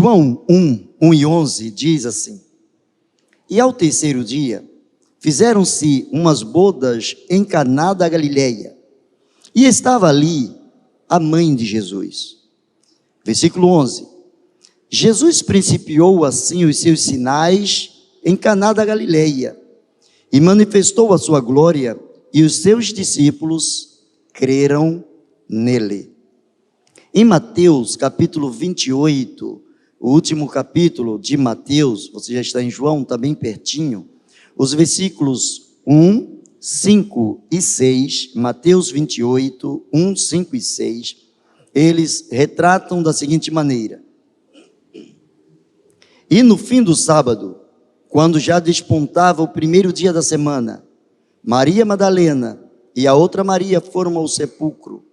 João 1 e 11 diz assim: E ao terceiro dia, fizeram-se umas bodas em Caná da Galileia, e estava ali a mãe de Jesus. Versículo 11. Jesus principiou assim os seus sinais em Caná da Galileia, e manifestou a sua glória, e os seus discípulos creram nele. Em Mateus capítulo 28, o último capítulo de Mateus, você já está em João, está bem pertinho, os versículos 1, 5 e 6, Mateus 28, 1, 5 e 6, eles retratam da seguinte maneira: E no fim do sábado, quando já despontava o primeiro dia da semana, Maria Madalena e a outra Maria foram ao sepulcro.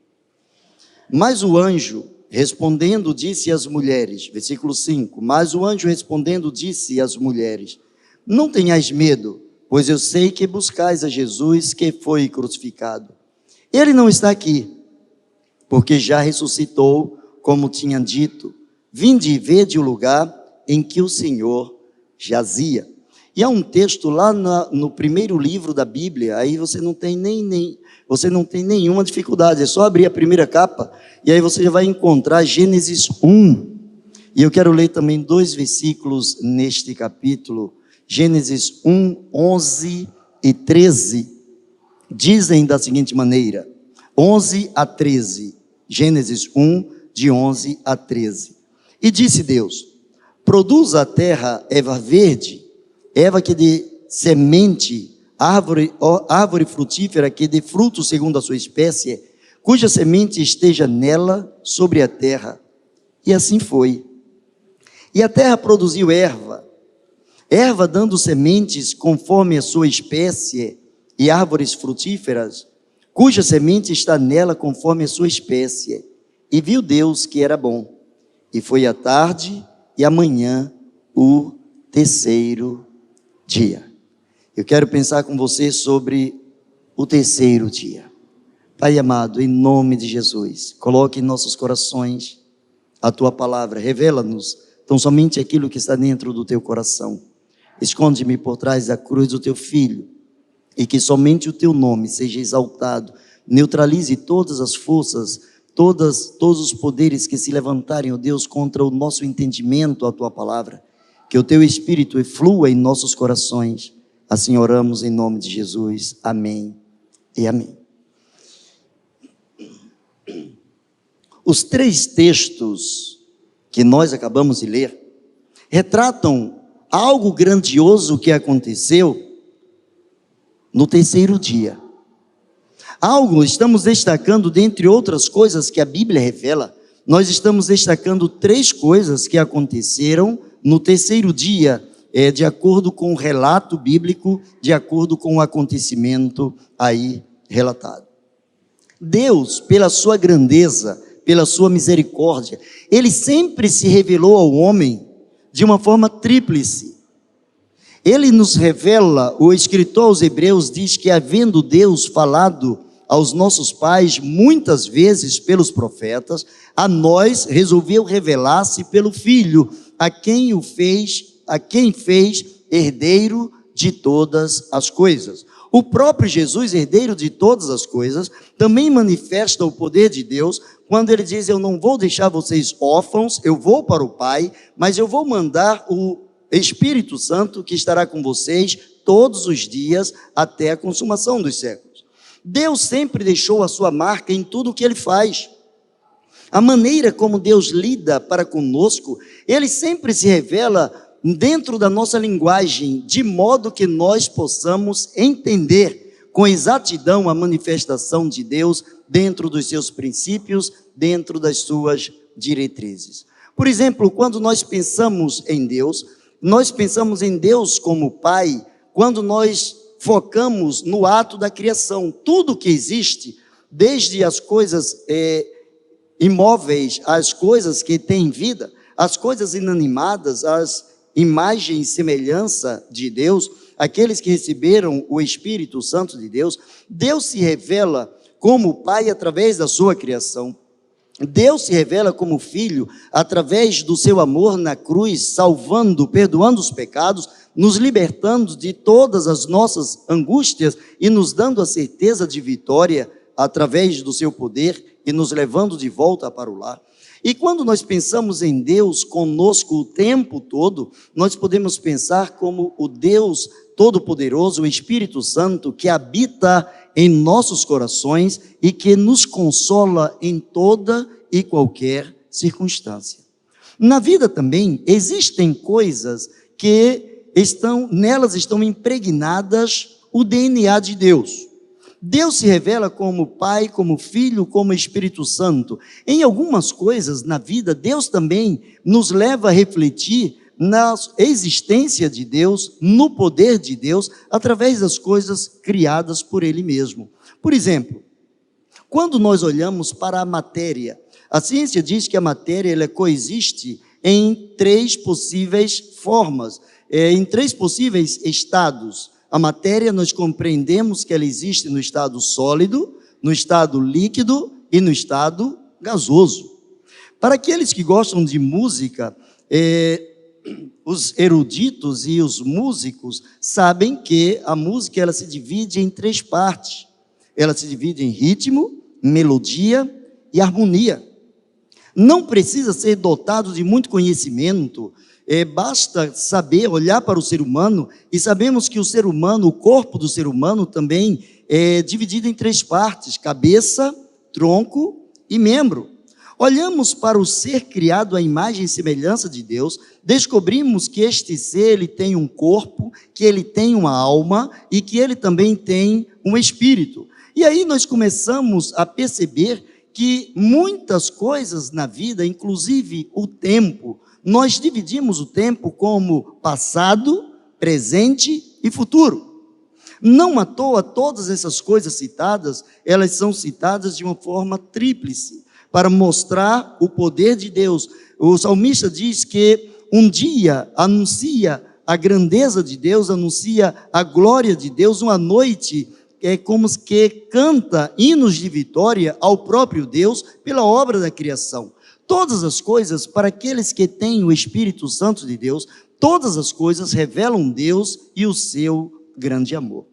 Mas o anjo respondendo disse às mulheres, versículo 5, mas o anjo respondendo disse às mulheres: Não tenhais medo, pois eu sei que buscais a Jesus que foi crucificado. Ele não está aqui, porque já ressuscitou, como tinha dito. Vinde e vede o lugar em que o Senhor jazia. E há um texto lá no primeiro livro da Bíblia, aí você não tem nenhuma dificuldade, é só abrir a primeira capa, e aí você já vai encontrar Gênesis 1, e eu quero ler também 2 versículos neste capítulo, Gênesis 1, 11 e 13, dizem da seguinte maneira, 11 a 13, Gênesis 1, de 11 a 13, e disse Deus: Produza a terra erva verde, erva que dê semente, árvore frutífera que dê fruto segundo a sua espécie, cuja semente esteja nela sobre a terra. E assim foi. E a terra produziu erva dando sementes conforme a sua espécie, e árvores frutíferas, cuja semente está nela conforme a sua espécie. E viu Deus que era bom. E foi a tarde e a manhã o terceiro dia. Eu quero pensar com você sobre o terceiro dia. Pai amado, em nome de Jesus, coloque em nossos corações a Tua palavra, revela-nos tão somente aquilo que está dentro do Teu coração. Esconde-me por trás da cruz do Teu Filho, e que somente o Teu nome seja exaltado, neutralize todas as forças, todos os poderes que se levantarem, ó Deus, contra o nosso entendimento, a Tua palavra, que o Teu Espírito flua em nossos corações. Assim oramos em nome de Jesus. Amém e amém. Os 3 textos que nós acabamos de ler retratam algo grandioso que aconteceu no terceiro dia. Estamos destacando, dentre outras coisas que a Bíblia revela, nós estamos destacando 3 coisas que aconteceram no terceiro dia, de acordo com o relato bíblico, de acordo com o acontecimento aí relatado. Deus, pela sua grandeza, pela sua misericórdia, Ele sempre se revelou ao homem de uma forma tríplice. Ele nos revela, o escritor aos Hebreus diz que, havendo Deus falado aos nossos pais muitas vezes pelos profetas, a nós resolveu revelar-se pelo Filho, a quem fez herdeiro de todas as coisas. O próprio Jesus, herdeiro de todas as coisas, também manifesta o poder de Deus quando ele diz: eu não vou deixar vocês órfãos, eu vou para o Pai, mas eu vou mandar o Espírito Santo que estará com vocês todos os dias até a consumação dos séculos. Deus sempre deixou a sua marca em tudo o que Ele faz. A maneira como Deus lida para conosco, Ele sempre se revela dentro da nossa linguagem, de modo que nós possamos entender com exatidão a manifestação de Deus dentro dos seus princípios, dentro das suas diretrizes. Por exemplo, quando nós pensamos em Deus como Pai, quando nós focamos no ato da criação. Tudo que existe, desde as coisas imóveis, as coisas que têm vida, as coisas inanimadas, as imagens e semelhança de Deus, aqueles que receberam o Espírito Santo de Deus, Deus se revela como Pai através da sua criação. Deus se revela como Filho através do seu amor na cruz, salvando, perdoando os pecados, nos libertando de todas as nossas angústias e nos dando a certeza de vitória através do seu poder e nos levando de volta para o lar. E quando nós pensamos em Deus conosco o tempo todo, nós podemos pensar como o Deus Todo-Poderoso, o Espírito Santo, que habita em nossos corações e que nos consola em toda e qualquer circunstância. Na vida também existem coisas que nelas estão impregnadas o DNA de Deus. Deus se revela como Pai, como Filho, como Espírito Santo. Em algumas coisas na vida, Deus também nos leva a refletir na existência de Deus, no poder de Deus, através das coisas criadas por Ele mesmo. Por exemplo, quando nós olhamos para a matéria, a ciência diz que a matéria ela coexiste em três possíveis formas, em três possíveis estados. A matéria, nós compreendemos que ela existe no estado sólido, no estado líquido e no estado gasoso. Para aqueles que gostam de música, os eruditos e os músicos sabem que a música ela se divide em três partes. Ela se divide em ritmo, melodia e harmonia. Não precisa ser dotado de muito conhecimento, basta saber olhar para o ser humano, e sabemos que o ser humano, o corpo do ser humano também é dividido em três partes: cabeça, tronco e membro. Olhamos para o ser criado à imagem e semelhança de Deus, descobrimos que este ser ele tem um corpo, que ele tem uma alma e que ele também tem um espírito. E aí nós começamos a perceber que muitas coisas na vida, inclusive o tempo, nós dividimos o tempo como passado, presente e futuro. Não à toa, todas essas coisas citadas, elas são citadas de uma forma tríplice, para mostrar o poder de Deus. O salmista diz que um dia anuncia a grandeza de Deus, anuncia a glória de Deus, uma noite é como que canta hinos de vitória ao próprio Deus pela obra da criação. Todas as coisas, para aqueles que têm o Espírito Santo de Deus, todas as coisas revelam Deus e o seu grande amor.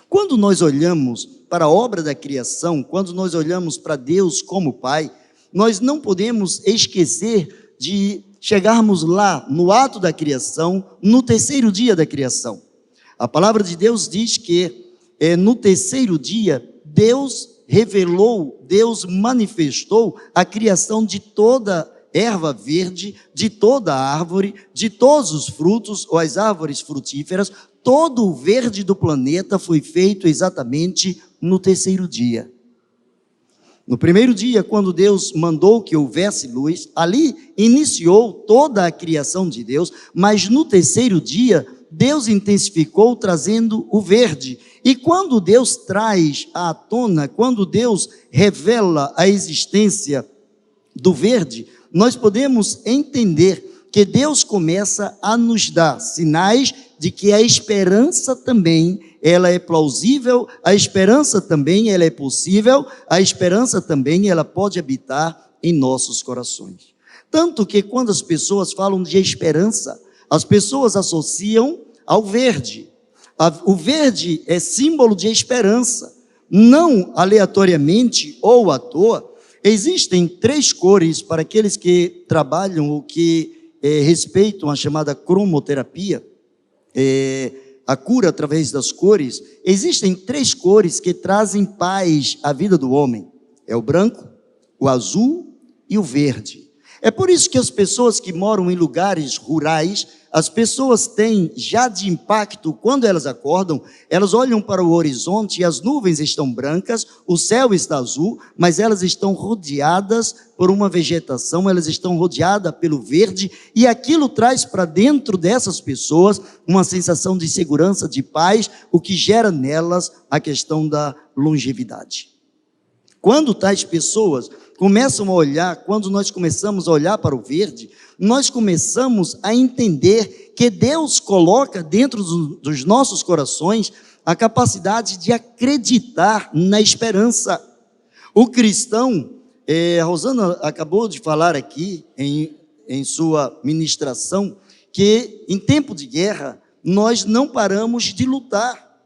Quando nós olhamos para a obra da criação, quando nós olhamos para Deus como Pai, nós não podemos esquecer de chegarmos lá no ato da criação, no terceiro dia da criação. A palavra de Deus diz que no terceiro dia, Deus revelou, Deus manifestou a criação de toda erva verde, de toda árvore, de todos os frutos ou as árvores frutíferas. Todo o verde do planeta foi feito exatamente no terceiro dia. No primeiro dia, quando Deus mandou que houvesse luz, ali iniciou toda a criação de Deus, mas no terceiro dia, Deus intensificou trazendo o verde. E quando Deus traz à tona, quando Deus revela a existência do verde, nós podemos entender que Deus começa a nos dar sinais de que a esperança também, ela é plausível, a esperança também, ela é possível, a esperança também, ela pode habitar em nossos corações. Tanto que quando as pessoas falam de esperança, as pessoas associam ao verde. O verde é símbolo de esperança, não aleatoriamente ou à toa. Existem três cores para aqueles que trabalham ou que respeitam a chamada cromoterapia, a cura através das cores. Existem três cores que trazem paz à vida do homem: é o branco, o azul e o verde. É por isso que as pessoas que moram em lugares rurais, as pessoas têm já de impacto, quando elas acordam, elas olham para o horizonte e as nuvens estão brancas, o céu está azul, mas elas estão rodeadas por uma vegetação, elas estão rodeadas pelo verde, e aquilo traz para dentro dessas pessoas uma sensação de segurança, de paz, o que gera nelas a questão da longevidade. Quando tais pessoas começam a olhar, quando nós começamos a olhar para o verde, nós começamos a entender que Deus coloca dentro dos nossos corações a capacidade de acreditar na esperança. O cristão, A Rosana acabou de falar aqui em sua ministração que em tempo de guerra nós não paramos de lutar.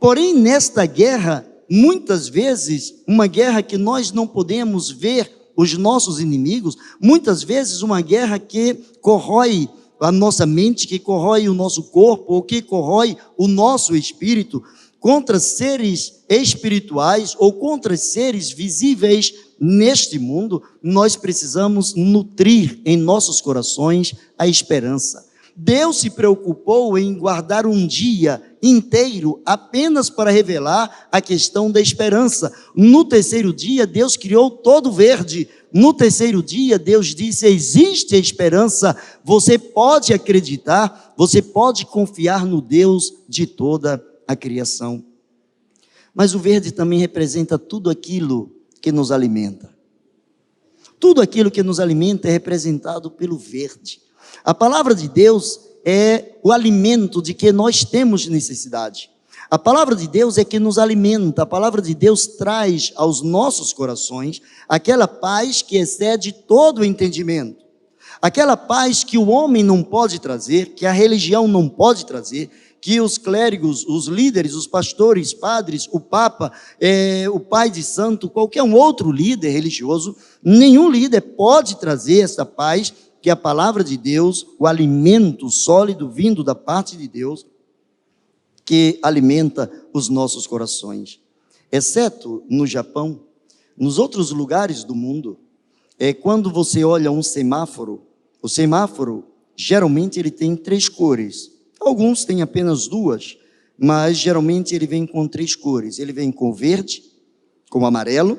Porém, nesta guerra, muitas vezes, uma guerra que nós não podemos ver os nossos inimigos, muitas vezes uma guerra que corrói a nossa mente, que corrói o nosso corpo, ou que corrói o nosso espírito, contra seres espirituais ou contra seres visíveis neste mundo, nós precisamos nutrir em nossos corações a esperança. Deus se preocupou em guardar um dia inteiro apenas para revelar a questão da esperança. No terceiro dia, Deus criou todo verde. No terceiro dia, Deus disse: existe esperança, você pode acreditar, você pode confiar no Deus de toda a criação. Mas o verde também representa tudo aquilo que nos alimenta. Tudo aquilo que nos alimenta é representado pelo verde. A palavra de Deus é o alimento de que nós temos necessidade. A palavra de Deus é que nos alimenta. A palavra de Deus traz aos nossos corações aquela paz que excede todo o entendimento. Aquela paz que o homem não pode trazer, que a religião não pode trazer, que os clérigos, os líderes, os pastores, padres, o Papa, o pai de santo, qualquer um outro líder religioso, nenhum líder pode trazer essa paz que a palavra de Deus, o alimento sólido vindo da parte de Deus, que alimenta os nossos corações. Exceto no Japão, nos outros lugares do mundo, quando você olha um semáforo, o semáforo geralmente ele tem 3 cores. Alguns têm apenas 2, mas geralmente ele vem com 3 cores. Ele vem com verde, com amarelo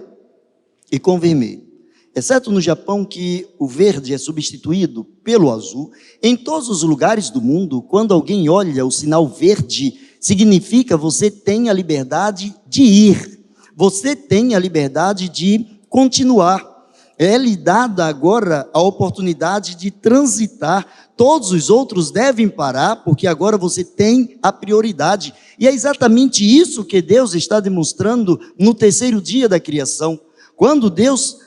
e com vermelho. Exceto no Japão, que o verde é substituído pelo azul. Em todos os lugares do mundo, quando alguém olha o sinal verde, significa você tem a liberdade de ir, você tem a liberdade de continuar. É-lhe dada agora a oportunidade de transitar, todos os outros devem parar, porque agora você tem a prioridade. E é exatamente isso que Deus está demonstrando no terceiro dia da criação. Quando Deus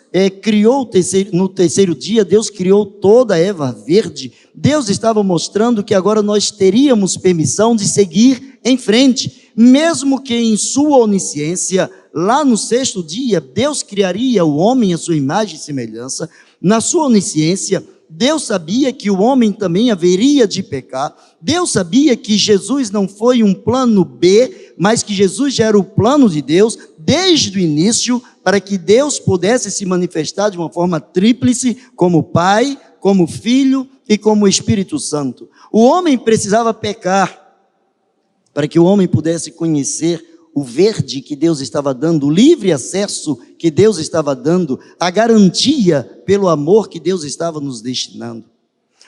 criou no terceiro dia, Deus criou toda a erva verde. Deus estava mostrando que agora nós teríamos permissão de seguir em frente, mesmo que em sua onisciência, lá no 6º dia, Deus criaria o homem à sua imagem e semelhança. Na sua onisciência, Deus sabia que o homem também haveria de pecar. Deus sabia que Jesus não foi um plano B, mas que Jesus já era o plano de Deus desde o início, para que Deus pudesse se manifestar de uma forma tríplice, como Pai, como Filho e como Espírito Santo. O homem precisava pecar para que o homem pudesse conhecer o verde que Deus estava dando, o livre acesso que Deus estava dando, a garantia pelo amor que Deus estava nos destinando.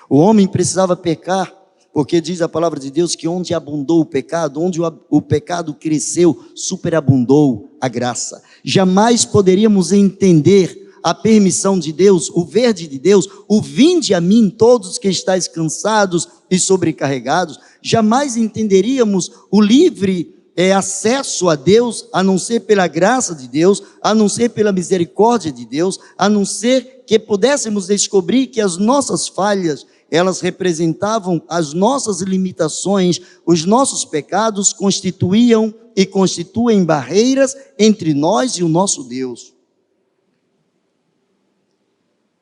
O homem precisava pecar, porque diz a palavra de Deus que onde abundou o pecado, onde o pecado cresceu, superabundou a graça. Jamais poderíamos entender a permissão de Deus, o verde de Deus, o vinde a mim todos que estáis cansados e sobrecarregados. Jamais entenderíamos o livre acesso a Deus, a não ser pela graça de Deus, a não ser pela misericórdia de Deus, a não ser que pudéssemos descobrir que as nossas falhas, elas representavam as nossas limitações, os nossos pecados constituíam e constituem barreiras entre nós e o nosso Deus.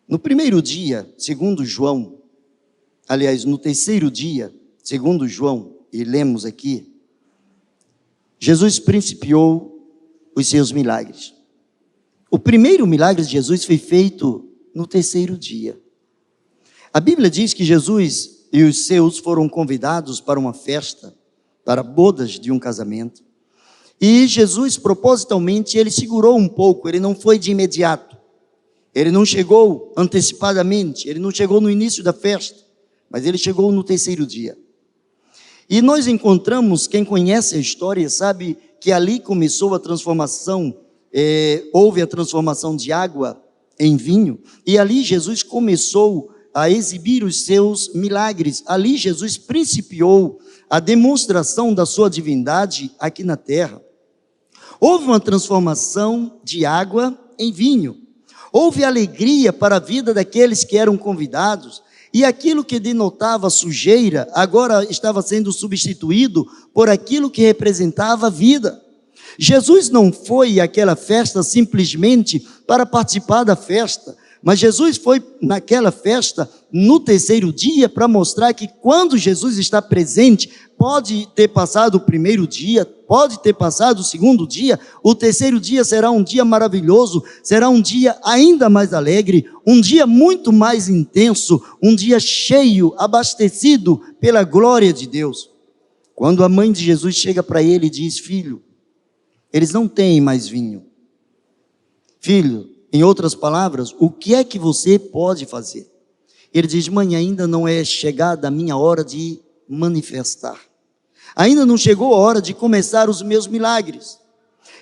No primeiro dia, segundo João, aliás, no terceiro dia, segundo João, e lemos aqui, Jesus principiou os seus milagres. O primeiro milagre de Jesus foi feito no terceiro dia. A Bíblia diz que Jesus e os seus foram convidados para uma festa, para bodas de um casamento. E Jesus, propositalmente, ele segurou um pouco, ele não foi de imediato. Ele não chegou antecipadamente, ele não chegou no início da festa, mas ele chegou no terceiro dia. E nós encontramos, quem conhece a história sabe que ali começou a transformação, houve a transformação de água em vinho, e ali Jesus começou a exibir os seus milagres. Ali Jesus principiou a demonstração da sua divindade aqui na terra. Houve uma transformação de água em vinho. Houve alegria para a vida daqueles que eram convidados, e aquilo que denotava sujeira agora estava sendo substituído por aquilo que representava vida. Jesus não foi àquela festa simplesmente para participar da festa, mas Jesus foi naquela festa no terceiro dia para mostrar que quando Jesus está presente, pode ter passado o primeiro dia, pode ter passado o segundo dia, o terceiro dia será um dia maravilhoso, será um dia ainda mais alegre, um dia muito mais intenso, um dia cheio, abastecido pela glória de Deus. Quando a mãe de Jesus chega para ele e diz: filho, eles não têm mais vinho. Filho, em outras palavras, o que é que você pode fazer? Ele diz: mãe, ainda não é chegada a minha hora de manifestar. Ainda não chegou a hora de começar os meus milagres.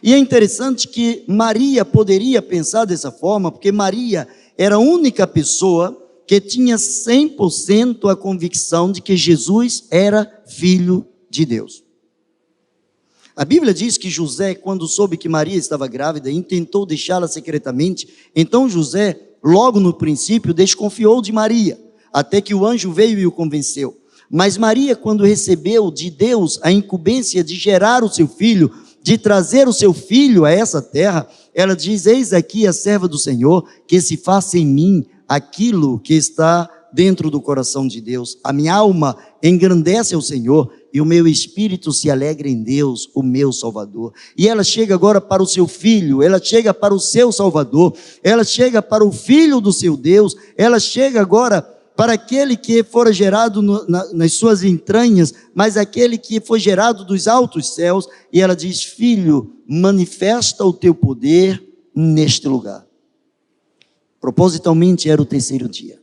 E é interessante que Maria poderia pensar dessa forma, porque Maria era a única pessoa que tinha 100% a convicção de que Jesus era filho de Deus. A Bíblia diz que José, quando soube que Maria estava grávida, intentou deixá-la secretamente. Então José, logo no princípio, desconfiou de Maria, até que o anjo veio e o convenceu. Mas Maria, quando recebeu de Deus a incumbência de gerar o seu filho, de trazer o seu filho a essa terra, ela diz: eis aqui a serva do Senhor, que se faça em mim aquilo que está dentro do coração de Deus. A minha alma engrandece ao Senhor, e o meu espírito se alegra em Deus, o meu Salvador. E ela chega agora para o seu filho, ela chega para o seu Salvador, ela chega para o filho do seu Deus, ela chega agora para aquele que fora gerado nas suas entranhas, mas aquele que foi gerado dos altos céus, e ela diz: filho, manifesta o teu poder neste lugar. Propositalmente era o terceiro dia.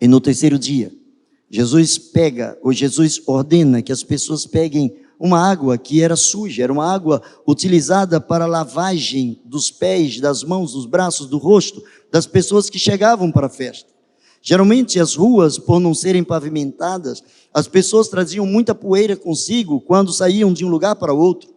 E no terceiro dia, Jesus ordena que as pessoas peguem uma água que era suja, era uma água utilizada para lavagem dos pés, das mãos, dos braços, do rosto das pessoas que chegavam para a festa. Geralmente as ruas, por não serem pavimentadas, as pessoas traziam muita poeira consigo quando saíam de um lugar para outro.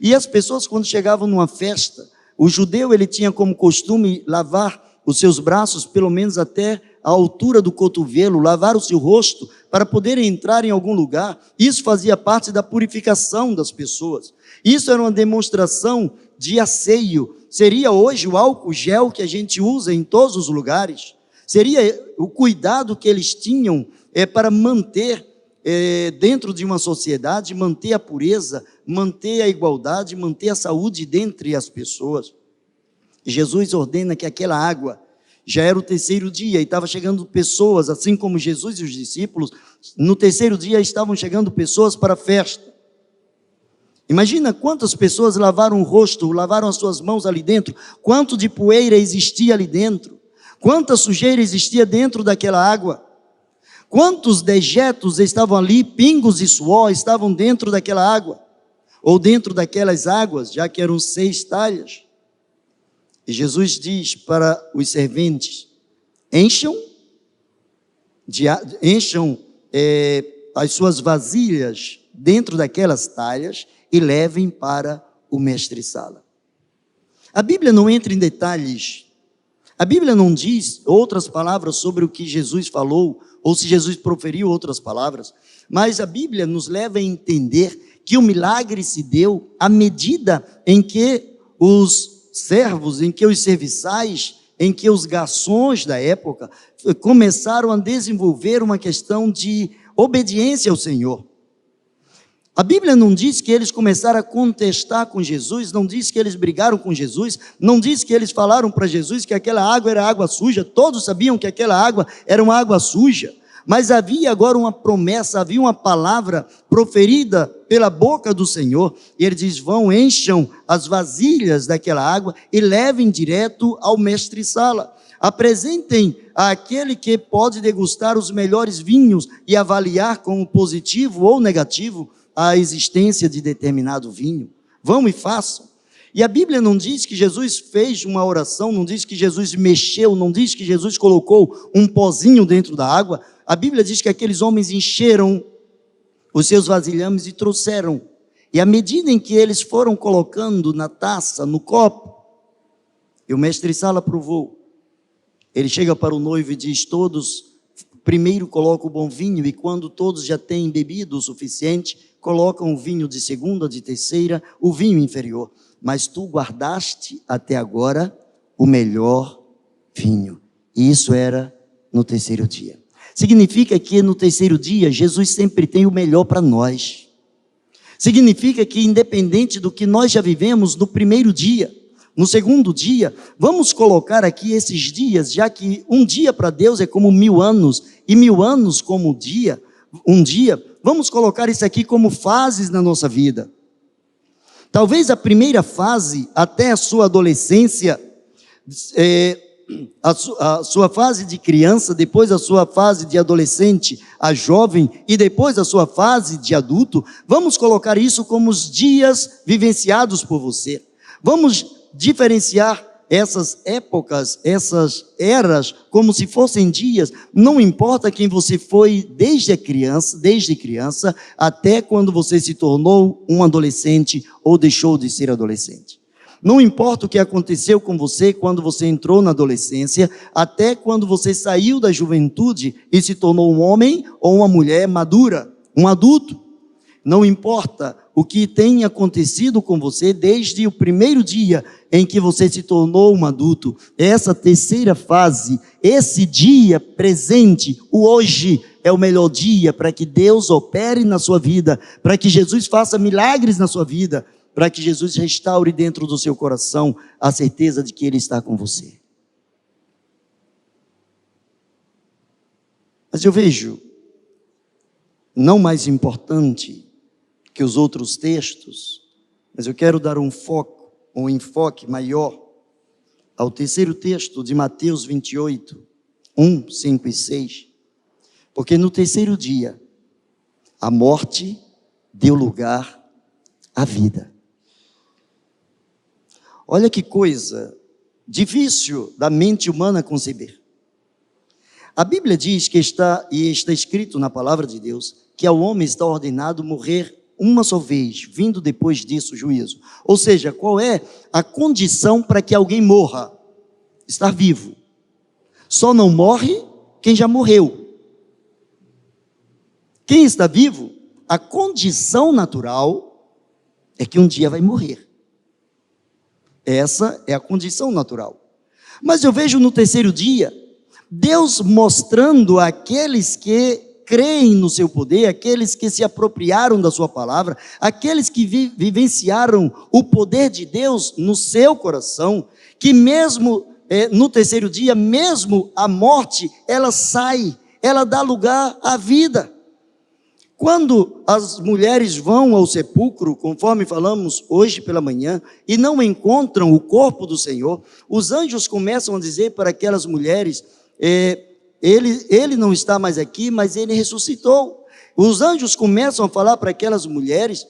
E as pessoas, quando chegavam numa festa, o judeu ele tinha como costume lavar os seus braços pelo menos até a altura do cotovelo, lavar o seu rosto para poder entrar em algum lugar. Isso fazia parte da purificação das pessoas. Isso era uma demonstração de asseio. Seria hoje o álcool gel que a gente usa em todos os lugares. Seria o cuidado que eles tinham para manter dentro de uma sociedade, manter a pureza, manter a igualdade, manter a saúde dentre as pessoas. E Jesus ordena que aquela água, já era o terceiro dia e estava chegando pessoas, assim como Jesus e os discípulos, no terceiro dia estavam chegando pessoas para a festa. Imagina quantas pessoas lavaram o rosto, lavaram as suas mãos ali dentro, quanto de poeira existia ali dentro, quanta sujeira existia dentro daquela água, quantos dejetos estavam ali, pingos de suor estavam dentro daquela água, ou dentro daquelas águas, já que eram 6 talhas. E Jesus diz para os serventes: encham as suas vasilhas dentro daquelas talhas e levem para o mestre-sala. A Bíblia não entra em detalhes, a Bíblia não diz outras palavras sobre o que Jesus falou, ou se Jesus proferiu outras palavras, mas a Bíblia nos leva a entender que o milagre se deu à medida em que os servos, em que os serviçais, em que os garçons da época começaram a desenvolver uma questão de obediência ao Senhor. A Bíblia não diz que eles começaram a contestar com Jesus, não diz que eles brigaram com Jesus, não diz que eles falaram para Jesus que aquela água era água suja. Todos sabiam que aquela água era uma água suja, mas havia agora uma promessa, havia uma palavra proferida pela boca do Senhor, e ele diz: vão, encham as vasilhas daquela água e levem direto ao mestre-sala. Apresentem àquele que pode degustar os melhores vinhos e avaliar como positivo ou negativo a existência de determinado vinho. Vão e façam. E a Bíblia não diz que Jesus fez uma oração, não diz que Jesus mexeu, não diz que Jesus colocou um pozinho dentro da água. A Bíblia diz que aqueles homens encheram os seus vasilhames e trouxeram. E à medida em que eles foram colocando na taça, no copo, E o mestre-sala provou. Ele chega para o noivo e diz: todos, primeiro colocam o bom vinho, e quando todos já têm bebido o suficiente, colocam o vinho de segunda, de terceira, o vinho inferior. Mas tu guardaste até agora o melhor vinho. E isso era no terceiro dia. Significa que no terceiro dia, Jesus sempre tem o melhor para nós. Significa que independente do que nós já vivemos no primeiro dia, no segundo dia, vamos colocar aqui esses dias, já que um dia para Deus é como 1000 anos, e 1000 anos como um dia, vamos colocar isso aqui como fases na nossa vida. Talvez a primeira fase, até a sua adolescência, a sua fase de criança, depois a sua fase de adolescente, a jovem, e depois a sua fase de adulto, vamos colocar isso como os dias vivenciados por você. Vamos diferenciar essas épocas, essas eras, como se fossem dias. Não importa quem você foi desde criança, até quando você se tornou um adolescente ou deixou de ser adolescente. Não importa o que aconteceu com você quando você entrou na adolescência, até quando você saiu da juventude e se tornou um homem ou uma mulher madura, um adulto. Não importa o que tem acontecido com você desde o primeiro dia em que você se tornou um adulto. Essa terceira fase, esse dia presente, o hoje, é o melhor dia para que Deus opere na sua vida, para que Jesus faça milagres na sua vida, para que Jesus restaure dentro do seu coração a certeza de que Ele está com você. Mas eu vejo, não mais importante que os outros textos, mas eu quero dar um enfoque maior ao terceiro texto de Mateus 28, 1, 5 e 6, porque no terceiro dia, a morte deu lugar à vida. Olha que coisa difícil da mente humana conceber. A Bíblia diz que está escrito na palavra de Deus, que ao homem está ordenado morrer uma só vez, vindo depois disso o juízo. Ou seja, qual é a condição para que alguém morra? Estar vivo. Só não morre quem já morreu. Quem está vivo, a condição natural é que um dia vai morrer. Essa é a condição natural. Mas eu vejo no terceiro dia, Deus mostrando àqueles que creem no seu poder, aqueles que se apropriaram da sua palavra, aqueles que vivenciaram o poder de Deus no seu coração, que mesmo no terceiro dia, mesmo a morte, ela sai, ela dá lugar à vida. Quando as mulheres vão ao sepulcro, conforme falamos hoje pela manhã, e não encontram o corpo do Senhor, os anjos começam a dizer para aquelas mulheres, ele não está mais aqui, mas ele ressuscitou. Os anjos começam a falar para aquelas mulheres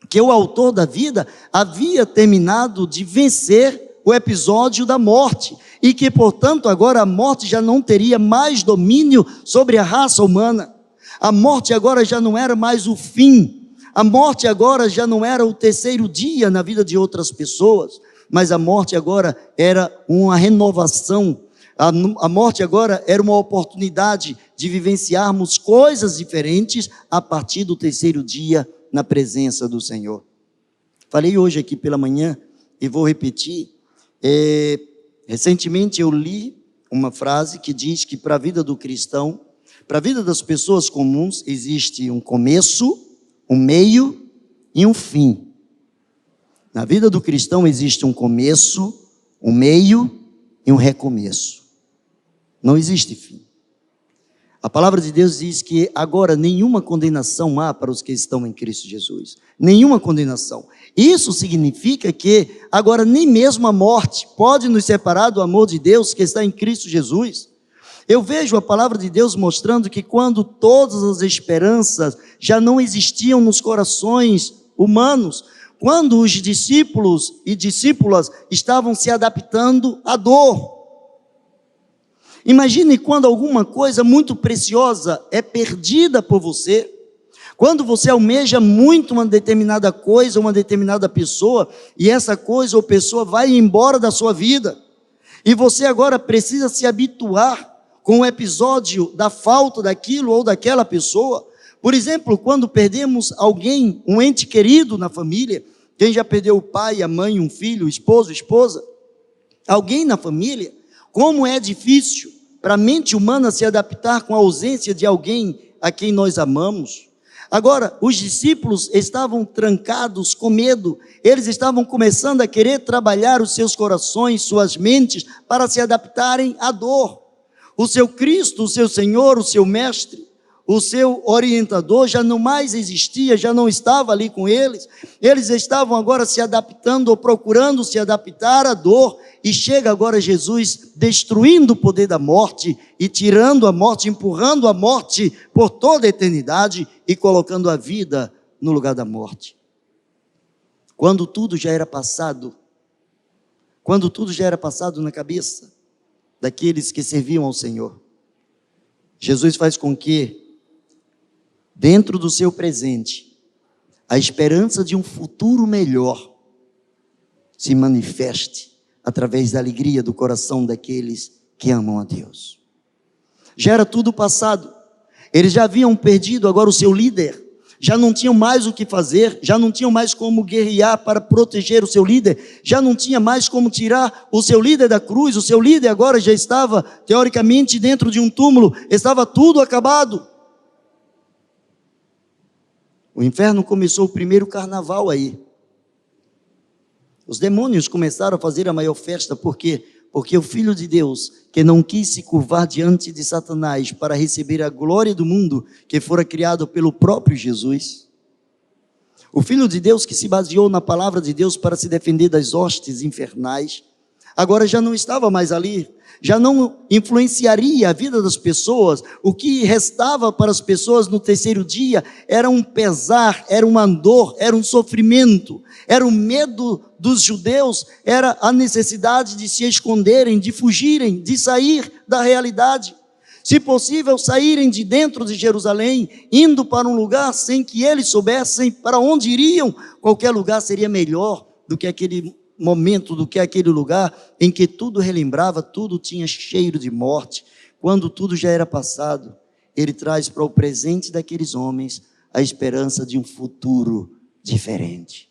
que o autor da vida havia terminado de vencer o episódio da morte, e que, portanto, agora a morte já não teria mais domínio sobre a raça humana. A morte agora já não era mais o fim, a morte agora já não era o terceiro dia na vida de outras pessoas, mas a morte agora era uma renovação, a morte agora era uma oportunidade de vivenciarmos coisas diferentes a partir do terceiro dia na presença do Senhor. Falei hoje aqui pela manhã e vou repetir, recentemente eu li uma frase que diz que para a vida do cristão, para a vida das pessoas comuns, existe um começo, um meio e um fim. Na vida do cristão existe um começo, um meio e um recomeço. Não existe fim. A palavra de Deus diz que agora nenhuma condenação há para os que estão em Cristo Jesus. Nenhuma condenação. Isso significa que agora nem mesmo a morte pode nos separar do amor de Deus que está em Cristo Jesus. Eu vejo a palavra de Deus mostrando que quando todas as esperanças já não existiam nos corações humanos, quando os discípulos e discípulas estavam se adaptando à dor. Imagine quando alguma coisa muito preciosa é perdida por você, quando você almeja muito uma determinada coisa, uma determinada pessoa, e essa coisa ou pessoa vai embora da sua vida. E você agora precisa se habituar com o episódio da falta daquilo ou daquela pessoa. Por exemplo, quando perdemos alguém, um ente querido na família, quem já perdeu o pai, a mãe, um filho, o esposo, esposa, alguém na família, como é difícil para a mente humana se adaptar com a ausência de alguém a quem nós amamos. Agora, os discípulos estavam trancados com medo, eles estavam começando a querer trabalhar os seus corações, suas mentes, para se adaptarem à dor. O seu Cristo, o seu Senhor, o seu Mestre, o seu orientador já não mais existia, já não estava ali com eles. Eles estavam agora se adaptando ou procurando se adaptar à dor. E chega agora Jesus destruindo o poder da morte e tirando a morte, empurrando a morte por toda a eternidade e colocando a vida no lugar da morte. Quando tudo já era passado na cabeça daqueles que serviam ao Senhor, Jesus faz com que, dentro do seu presente, a esperança de um futuro melhor se manifeste através da alegria do coração daqueles que amam a Deus. Já era tudo passado, eles já haviam perdido agora o seu líder, já não tinham mais o que fazer, já não tinham mais como guerrear para proteger o seu líder, já não tinha mais como tirar o seu líder da cruz, o seu líder agora já estava, teoricamente, dentro de um túmulo, estava tudo acabado. O inferno começou o primeiro carnaval aí. Os demônios começaram a fazer a maior festa, por quê? Porque o Filho de Deus, que não quis se curvar diante de Satanás para receber a glória do mundo, que fora criado pelo próprio Jesus, o Filho de Deus que se baseou na palavra de Deus para se defender das hostes infernais, agora já não estava mais ali, já não influenciaria a vida das pessoas. O que restava para as pessoas no terceiro dia era um pesar, era uma dor, era um sofrimento, era o medo dos judeus, era a necessidade de se esconderem, de fugirem, de sair da realidade. Se possível, saírem de dentro de Jerusalém, indo para um lugar sem que eles soubessem para onde iriam. Qualquer lugar seria melhor do que aquele momento, do que aquele lugar em que tudo relembrava, tudo tinha cheiro de morte. Quando tudo já era passado, ele traz para o presente daqueles homens a esperança de um futuro diferente.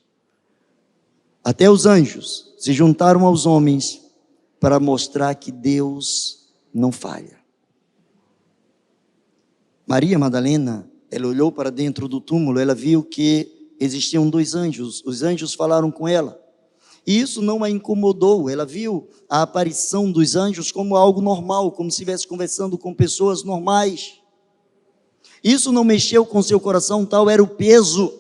Até os anjos se juntaram aos homens para mostrar que Deus não falha. Maria Madalena, ela olhou para dentro do túmulo, ela viu que existiam 2 anjos, os anjos falaram com ela. E isso não a incomodou, ela viu a aparição dos anjos como algo normal, como se estivesse conversando com pessoas normais. Isso não mexeu com seu coração, tal era o peso.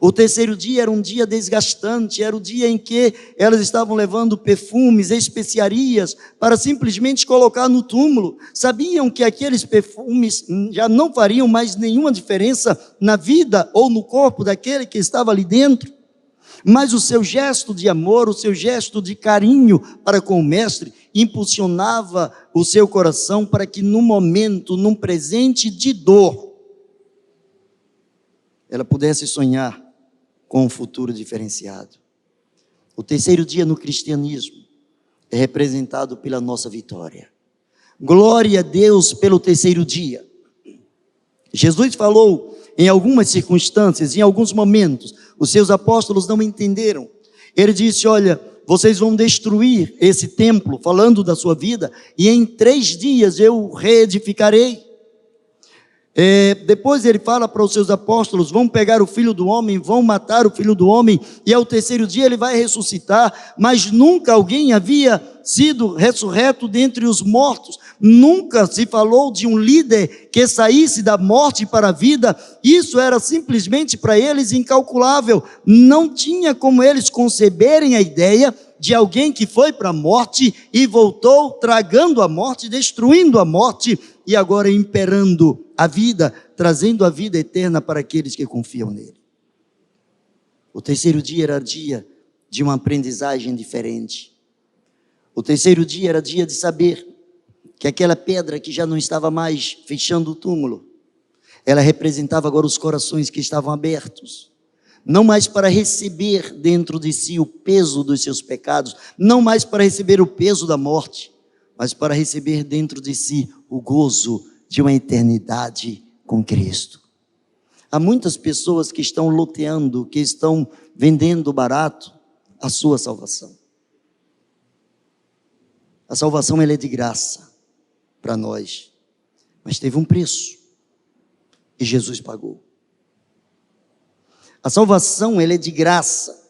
O terceiro dia era um dia desgastante, era o dia em que elas estavam levando perfumes, especiarias, para simplesmente colocar no túmulo. Sabiam que aqueles perfumes já não fariam mais nenhuma diferença na vida ou no corpo daquele que estava ali dentro. Mas o seu gesto de amor, o seu gesto de carinho para com o mestre, impulsionava o seu coração para que num momento, num presente de dor, ela pudesse sonhar com um futuro diferenciado. O terceiro dia no cristianismo é representado pela nossa vitória. Glória a Deus pelo terceiro dia. Jesus falou em algumas circunstâncias, em alguns momentos, os seus apóstolos não entenderam. Ele disse, olha, vocês vão destruir esse templo, falando da sua vida, e em 3 dias eu reedificarei. Depois ele fala para os seus apóstolos, vão pegar o Filho do Homem, vão matar o Filho do Homem, e ao terceiro dia ele vai ressuscitar, mas nunca alguém havia sido ressurreto dentre os mortos, nunca se falou de um líder que saísse da morte para a vida. Isso era simplesmente para eles incalculável, não tinha como eles conceberem a ideia de alguém que foi para a morte e voltou tragando a morte, destruindo a morte e agora imperando a vida, trazendo a vida eterna para aqueles que confiam nele. O terceiro dia era dia de uma aprendizagem diferente. O terceiro dia era dia de saber que aquela pedra que já não estava mais fechando o túmulo, ela representava agora os corações que estavam abertos, não mais para receber dentro de si o peso dos seus pecados, não mais para receber o peso da morte, mas para receber dentro de si o gozo de uma eternidade com Cristo. Há muitas pessoas que estão loteando, que estão vendendo barato a sua salvação. A salvação ela é de graça para nós, mas teve um preço e Jesus pagou. A salvação ela é de graça,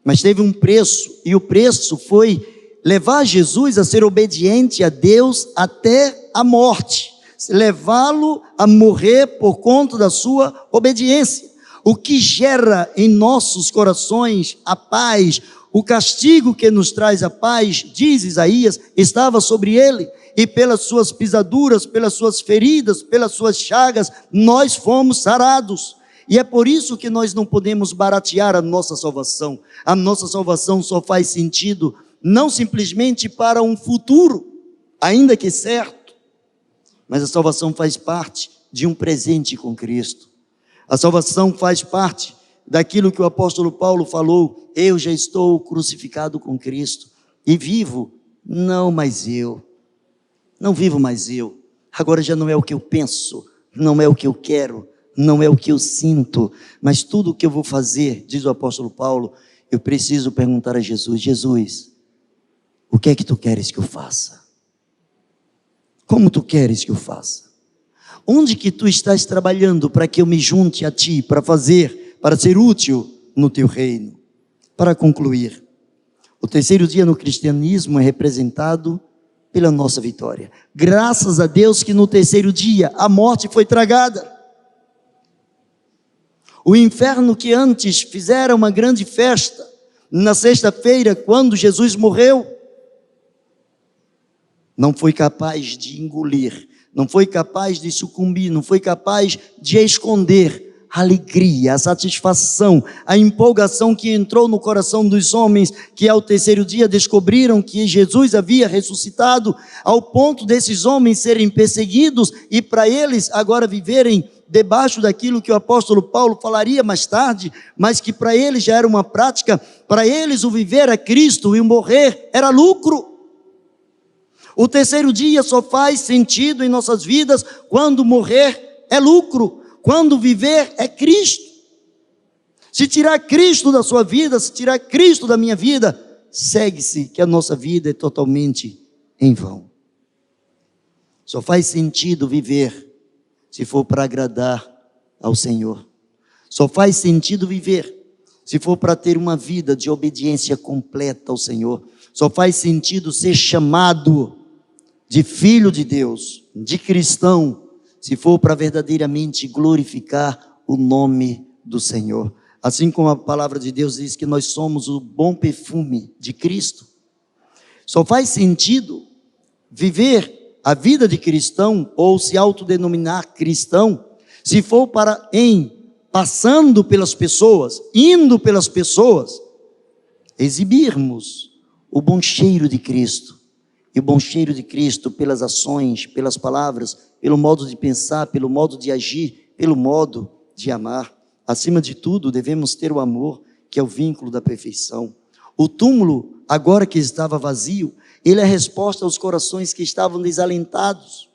mas teve um preço, e o preço foi levar Jesus a ser obediente a Deus até a morte, levá-lo a morrer por conta da sua obediência. O que gera em nossos corações a paz, o castigo que nos traz a paz, diz Isaías, estava sobre ele, e pelas suas pisaduras, pelas suas feridas, pelas suas chagas, nós fomos sarados. E é por isso que nós não podemos baratear a nossa salvação. A nossa salvação só faz sentido não simplesmente para um futuro, ainda que certo, mas a salvação faz parte de um presente com Cristo. A salvação faz parte daquilo que o apóstolo Paulo falou: eu já estou crucificado com Cristo e vivo, não mais eu, não vivo mais eu, agora já não é o que eu penso, não é o que eu quero, não é o que eu sinto, mas tudo o que eu vou fazer, diz o apóstolo Paulo, eu preciso perguntar a Jesus: Jesus, o que é que tu queres que eu faça? Como tu queres que eu faça? Onde que tu estás trabalhando para que eu me junte a ti, para ser útil no teu reino? Para concluir, o terceiro dia no cristianismo é representado pela nossa vitória. Graças a Deus que no terceiro dia a morte foi tragada. O inferno, que antes fizera uma grande festa na sexta-feira, quando Jesus morreu, não foi capaz de engolir, não foi capaz de sucumbir, não foi capaz de esconder a alegria, a satisfação, a empolgação que entrou no coração dos homens, que ao terceiro dia descobriram que Jesus havia ressuscitado, ao ponto desses homens serem perseguidos e para eles agora viverem debaixo daquilo que o apóstolo Paulo falaria mais tarde, mas que para eles já era uma prática. Para eles o viver era Cristo e o morrer era lucro. O terceiro dia só faz sentido em nossas vidas quando morrer é lucro, quando viver é Cristo. Se tirar Cristo da sua vida, se tirar Cristo da minha vida, segue-se que a nossa vida é totalmente em vão. Só faz sentido viver se for para agradar ao Senhor. Só faz sentido viver se for para ter uma vida de obediência completa ao Senhor. Só faz sentido ser chamado de filho de Deus, de cristão, se for para verdadeiramente glorificar o nome do Senhor. Assim como a palavra de Deus diz que nós somos o bom perfume de Cristo. Só faz sentido viver a vida de cristão, ou se autodenominar cristão, se for para passando pelas pessoas, indo pelas pessoas, exibirmos o bom cheiro de Cristo. E o bom cheiro de Cristo pelas ações, pelas palavras, pelo modo de pensar, pelo modo de agir, pelo modo de amar. Acima de tudo, devemos ter o amor, que é o vínculo da perfeição. O túmulo, agora que estava vazio, ele é a resposta aos corações que estavam desalentados.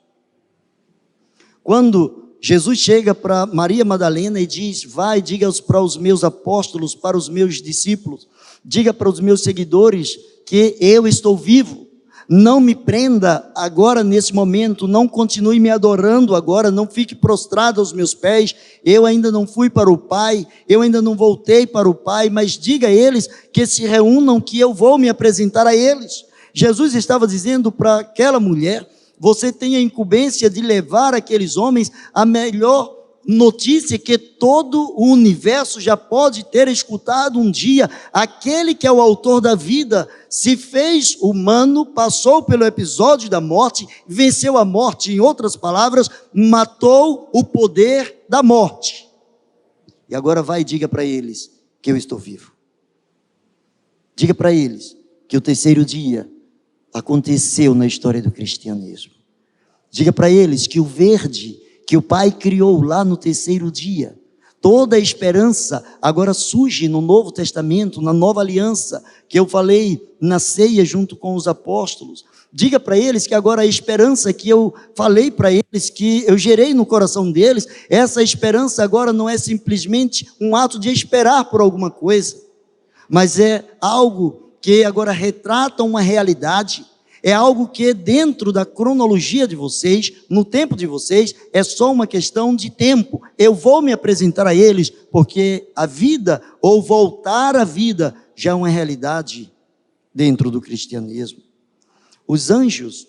Quando Jesus chega para Maria Madalena e diz: vai, diga para os meus apóstolos, para os meus discípulos, diga para os meus seguidores que eu estou vivo. Não me prenda agora nesse momento, não continue me adorando agora, não fique prostrado aos meus pés, eu ainda não fui para o Pai, eu ainda não voltei para o Pai, mas diga a eles que se reúnam, que eu vou me apresentar a eles. Jesus estava dizendo para aquela mulher: você tem a incumbência de levar aqueles homens a melhor notícia que todo o universo já pode ter escutado um dia. Aquele que é o autor da vida se fez humano, passou pelo episódio da morte, venceu a morte, em outras palavras, matou o poder da morte. E agora vai e diga para eles que eu estou vivo. Diga para eles que o terceiro dia aconteceu na história do cristianismo. Diga para eles que o verde que o Pai criou lá no terceiro dia, Toda a esperança agora surge no Novo Testamento, na Nova Aliança, que eu falei na ceia junto com os apóstolos. Diga para eles que agora a esperança que eu falei para eles, que eu gerei no coração deles, essa esperança agora não é simplesmente um ato de esperar por alguma coisa, mas é algo que agora retrata uma realidade, é algo que dentro da cronologia de vocês, no tempo de vocês, é só uma questão de tempo. Eu vou me apresentar a eles, porque a vida, ou voltar à vida, já é uma realidade dentro do cristianismo. Os anjos,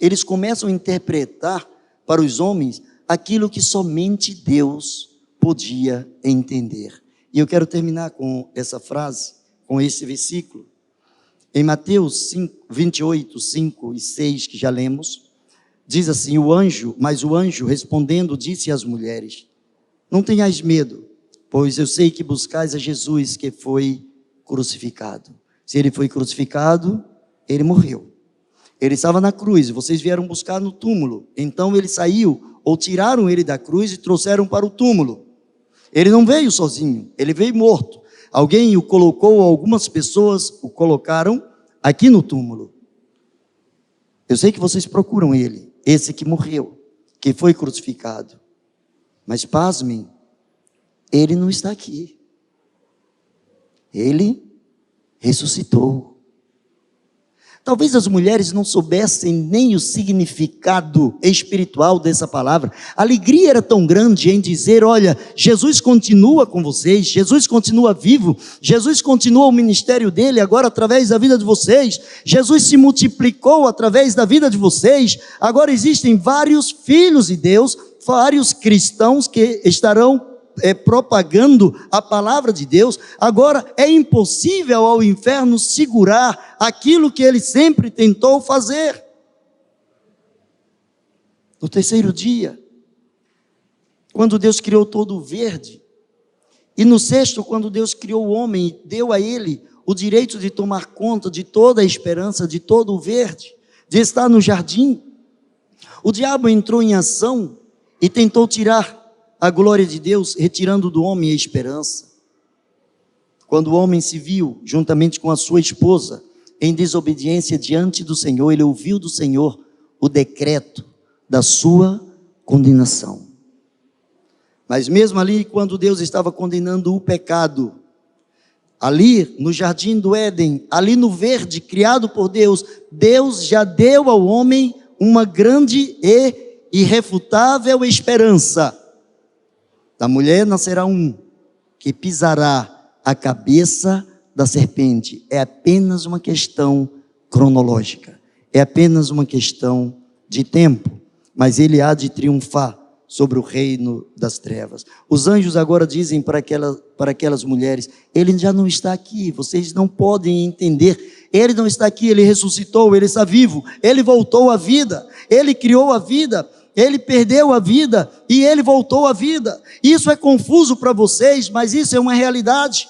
eles começam a interpretar para os homens aquilo que somente Deus podia entender. E eu quero terminar com essa frase, com esse versículo. Em Mateus 28, 5 e 6, que já lemos, diz assim, mas o anjo respondendo disse às mulheres, não tenhais medo, pois eu sei que buscais a Jesus que foi crucificado. Se ele foi crucificado, ele morreu. Ele estava na cruz, vocês vieram buscar no túmulo. Então ele saiu, ou tiraram ele da cruz e trouxeram para o túmulo. Ele não veio sozinho, ele veio morto. Alguém o colocou, algumas pessoas o colocaram aqui no túmulo. Eu sei que vocês procuram ele, esse que morreu, que foi crucificado. Mas pasmem, ele não está aqui. Ele ressuscitou. Talvez as mulheres não soubessem nem o significado espiritual dessa palavra. A alegria era tão grande em dizer, olha, Jesus continua com vocês, Jesus continua vivo, Jesus continua o ministério dele agora através da vida de vocês, Jesus se multiplicou através da vida de vocês, agora existem vários filhos de Deus, vários cristãos que estarão propagando a palavra de Deus. Agora é impossível ao inferno segurar aquilo que ele sempre tentou fazer. No terceiro dia, quando Deus criou todo o verde, e no sexto, quando Deus criou o homem e deu a ele o direito de tomar conta de toda a esperança, de todo o verde, de estar no jardim, o diabo entrou em ação e tentou tirar a glória de Deus, retirando do homem a esperança. Quando o homem se viu, juntamente com a sua esposa, em desobediência diante do Senhor, ele ouviu do Senhor o decreto da sua condenação. Mas mesmo ali, quando Deus estava condenando o pecado, ali no jardim do Éden, ali no verde, criado por Deus, Deus já deu ao homem uma grande e irrefutável esperança. Da mulher nascerá um, que pisará a cabeça da serpente. É apenas uma questão cronológica, é apenas uma questão de tempo, mas ele há de triunfar sobre o reino das trevas. Os anjos agora dizem para aquelas mulheres, ele já não está aqui, vocês não podem entender, ele não está aqui, ele ressuscitou, ele está vivo, ele voltou à vida, ele criou a vida, ele perdeu a vida e ele voltou à vida. Isso é confuso para vocês, mas isso é uma realidade.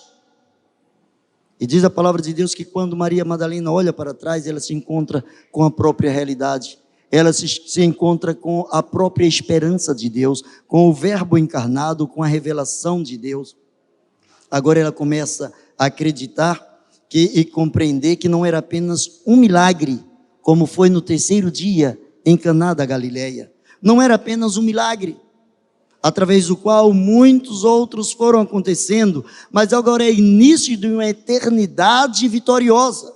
E diz a palavra de Deus que quando Maria Madalena olha para trás, ela se encontra com a própria realidade. Ela se encontra com a própria esperança de Deus, com o verbo encarnado, com a revelação de Deus. Agora ela começa a acreditar e compreender que não era apenas um milagre, como foi no terceiro dia em Caná da Galileia. Não era apenas um milagre, através do qual muitos outros foram acontecendo, mas agora é início de uma eternidade vitoriosa.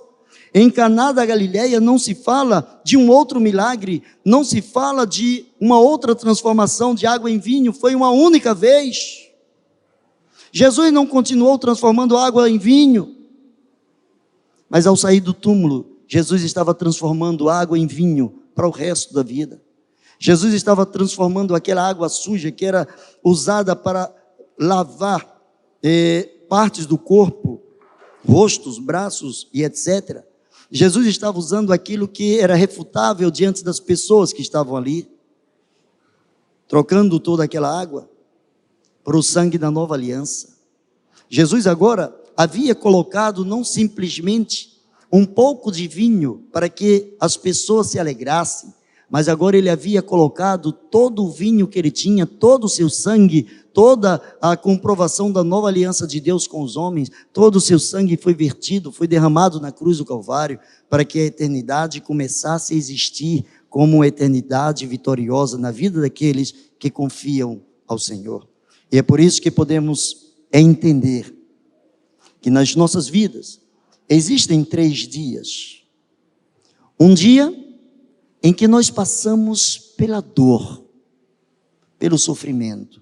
Em Caná da Galileia não se fala de um outro milagre, não se fala de uma outra transformação de água em vinho, foi uma única vez. Jesus não continuou transformando água em vinho, mas ao sair do túmulo, Jesus estava transformando água em vinho para o resto da vida. Jesus estava transformando aquela água suja que era usada para lavar partes do corpo, rostos, braços e etc. Jesus estava usando aquilo que era refutável diante das pessoas que estavam ali, trocando toda aquela água para o sangue da nova aliança. Jesus agora havia colocado não simplesmente um pouco de vinho para que as pessoas se alegrassem, mas agora ele havia colocado todo o vinho que ele tinha, todo o seu sangue, toda a comprovação da nova aliança de Deus com os homens, todo o seu sangue foi vertido, foi derramado na cruz do Calvário, para que a eternidade começasse a existir como uma eternidade vitoriosa na vida daqueles que confiam ao Senhor. E é por isso que podemos entender que nas nossas vidas existem 3 dias. Um dia em que nós passamos pela dor, pelo sofrimento.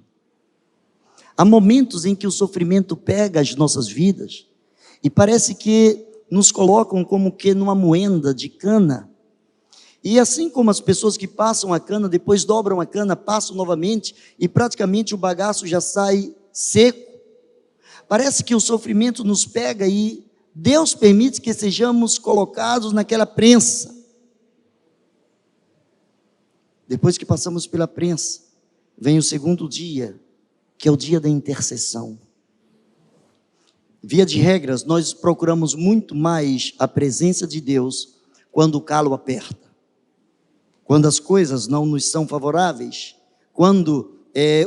Há momentos em que o sofrimento pega as nossas vidas e parece que nos colocam como que numa moenda de cana. E assim como as pessoas que passam a cana, depois dobram a cana, passam novamente e praticamente o bagaço já sai seco. Parece que o sofrimento nos pega e Deus permite que sejamos colocados naquela prensa. Depois que passamos pela prensa, vem o segundo dia, que é o dia da intercessão. Via de regras, nós procuramos muito mais a presença de Deus quando o calo aperta, quando as coisas não nos são favoráveis, quando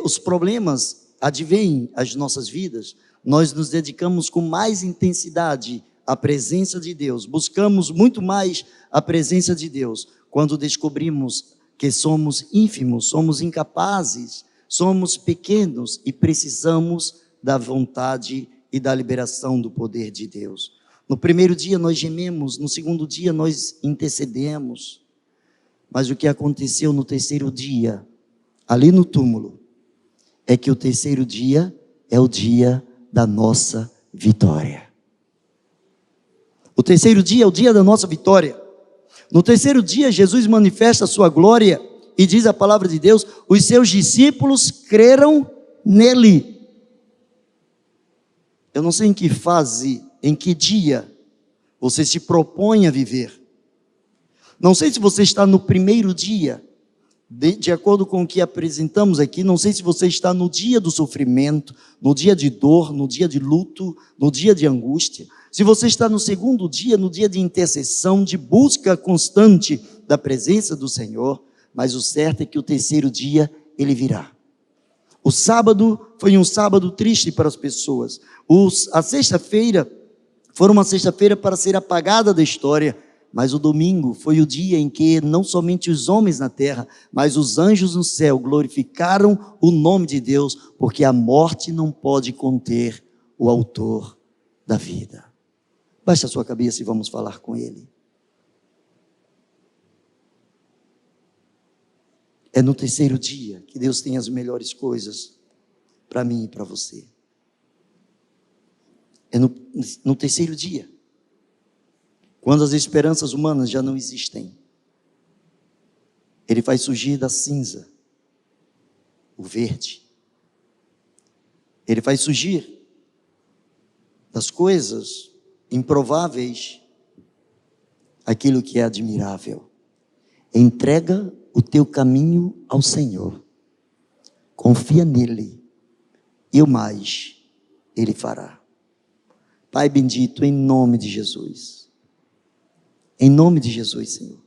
os problemas advêm às nossas vidas, nós nos dedicamos com mais intensidade à presença de Deus, buscamos muito mais a presença de Deus, quando descobrimos que somos ínfimos, somos incapazes, somos pequenos e precisamos da vontade e da liberação do poder de Deus. No primeiro dia nós gememos, no segundo dia nós intercedemos, mas o que aconteceu no terceiro dia, ali no túmulo, é que o terceiro dia é o dia da nossa vitória. O terceiro dia é o dia da nossa vitória. No terceiro dia, Jesus manifesta a sua glória e diz a palavra de Deus, os seus discípulos creram nele. Eu não sei em que fase, em que dia você se propõe a viver. Não sei se você está no primeiro dia, de acordo com o que apresentamos aqui, não sei se você está no dia do sofrimento, no dia de dor, no dia de luto, no dia de angústia. Se você está no segundo dia, no dia de intercessão, de busca constante da presença do Senhor, mas o certo é que o terceiro dia ele virá. O sábado foi um sábado triste para as pessoas. A sexta-feira foi uma sexta-feira para ser apagada da história, mas o domingo foi o dia em que não somente os homens na terra, mas os anjos no céu glorificaram o nome de Deus, porque a morte não pode conter o autor da vida. Baixe a sua cabeça e vamos falar com Ele. É no terceiro dia que Deus tem as melhores coisas para mim e para você. É no terceiro dia, quando as esperanças humanas já não existem, Ele faz surgir da cinza o verde. Ele faz surgir das coisas improváveis aquilo que é admirável. Entrega o teu caminho ao Senhor, confia nele e o mais Ele fará. Pai bendito, em nome de Jesus, Senhor,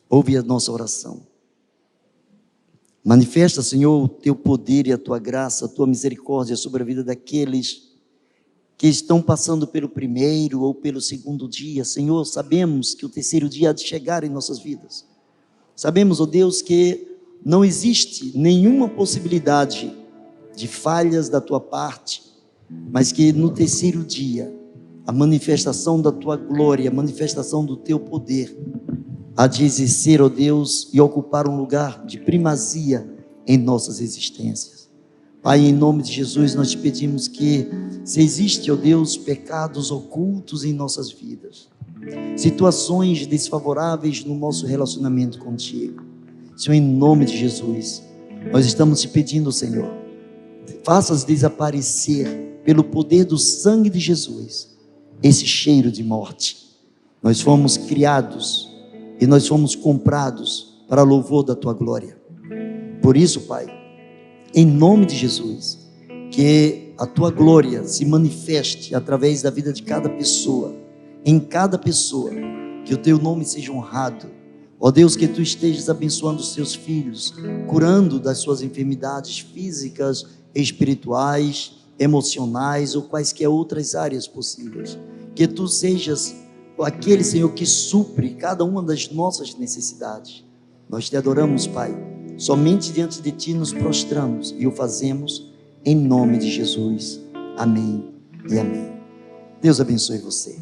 ouve a nossa oração. Manifesta, Senhor, o teu poder e a tua graça, a tua misericórdia sobre a vida daqueles que estão passando pelo primeiro ou pelo segundo dia. Senhor, sabemos que o terceiro dia há de chegar em nossas vidas. Sabemos, ó Deus, que não existe nenhuma possibilidade de falhas da tua parte, mas que no terceiro dia, a manifestação da tua glória, a manifestação do teu poder, há de exercer, ó Deus, e ocupar um lugar de primazia em nossas existências. Pai, em nome de Jesus, nós te pedimos que, se existe, ó Deus, pecados ocultos em nossas vidas, situações desfavoráveis no nosso relacionamento contigo, Senhor, em nome de Jesus, nós estamos te pedindo, Senhor, faças desaparecer, pelo poder do sangue de Jesus, esse cheiro de morte. Nós fomos criados e nós fomos comprados para louvor da tua glória. Por isso, Pai, em nome de Jesus, que a tua glória se manifeste através da vida de cada pessoa, em cada pessoa, que o teu nome seja honrado, Ó Deus, que Tu estejas abençoando os Teus filhos, curando das suas enfermidades físicas, espirituais, emocionais ou quaisquer outras áreas possíveis. Que Tu sejas aquele, Senhor, que supre cada uma das nossas necessidades. Nós Te adoramos, Pai. Somente diante de Ti nos prostramos e o fazemos em nome de Jesus. Amém e amém. Deus abençoe você.